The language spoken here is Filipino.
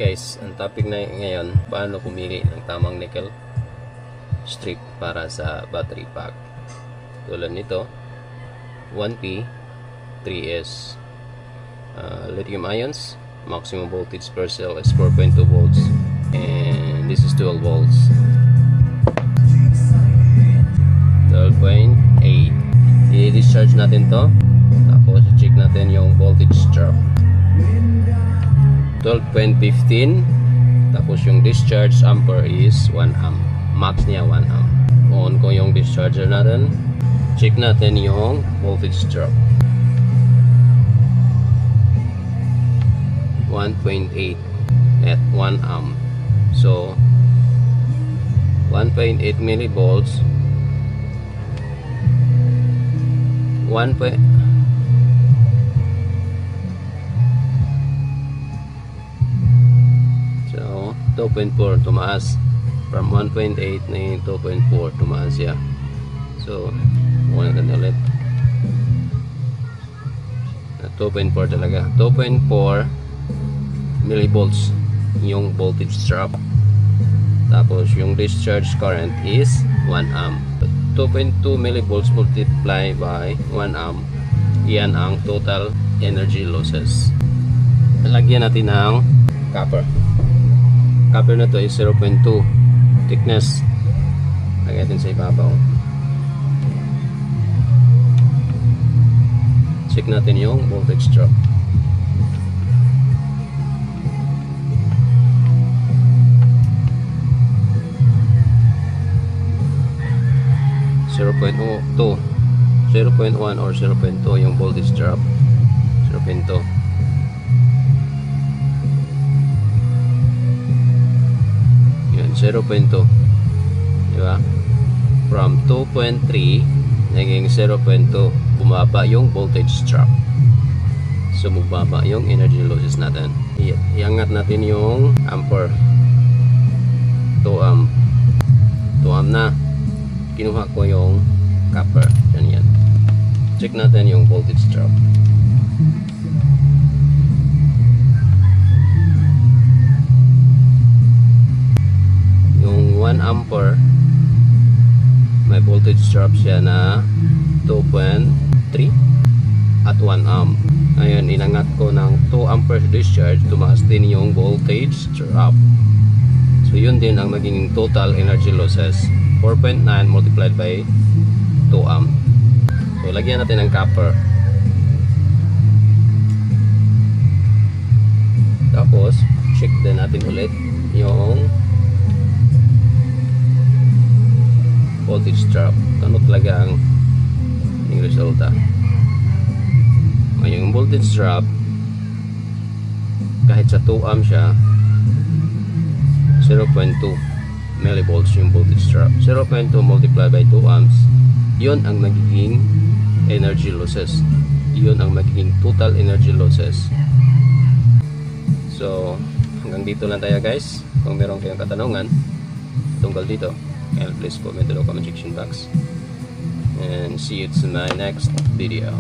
Guys, ang topic na ngayon, paano pumili ng tamang nickel strip para sa battery pack. Tulad nito, 1P 3S lithium ions, maximum voltage per cell is 4.2 volts and this is 12 volts. 12.8. I-discharge natin to, tapos check natin yung voltage drop. 12.15, tapos yung discharge ampere is 1 amp, max niya 1 amp. On ko yung discharger natin, check natin yung voltage drop. 1.8 at 1 amp, so 1.8 millivolts, 1. So 2.4 tumaas from 1.8 na 2.4 tumaas siya. So muna natin ulit 2.4 talaga, 2.4 millivolts yung voltage drop, tapos yung discharge current is 1 amp. 2.2 millivolts multiply by 1 amp, yan ang total energy losses. Lagyan natin ng copper. Copper na to is 0.2 thickness. Lagyan natin sa ibabaw. Check natin yung voltage drop. .2, 0.1 or 0.2 yung voltage drop. 0.2. Yun, 0.2. Diba? From 2.3 naging 0.2, bumaba yung voltage drop. So bumaba yung energy losses natin. Iangat natin yung ampere. 2 amp. 2 amp na. Kinuha ko yung copper. Yan. Check natin yung voltage drop. Yung 1 ampere may voltage drop siya na 2.3 at 1 amp. Ngayon inangat ko ng 2 ampere discharge, tumaas din yung voltage drop. So yun din ang magiging total energy losses, 4.9 multiplied by 2 amp. So lagyan natin ng copper. Tapos check din natin ulit yung voltage drop. Ano talaga ang resulta. Ngayon yung voltage drop, kahit sa 2 amp siya, 0.2 millivolts yung voltage drop. 0.2 multiplied by 2 amps, yun ang magiging energy losses. Yun ang magiging total energy losses. So hanggang dito lang tayo guys. Kung meron kayong katanungan tungkol dito, please comment in the comment section box, and see you to my next video.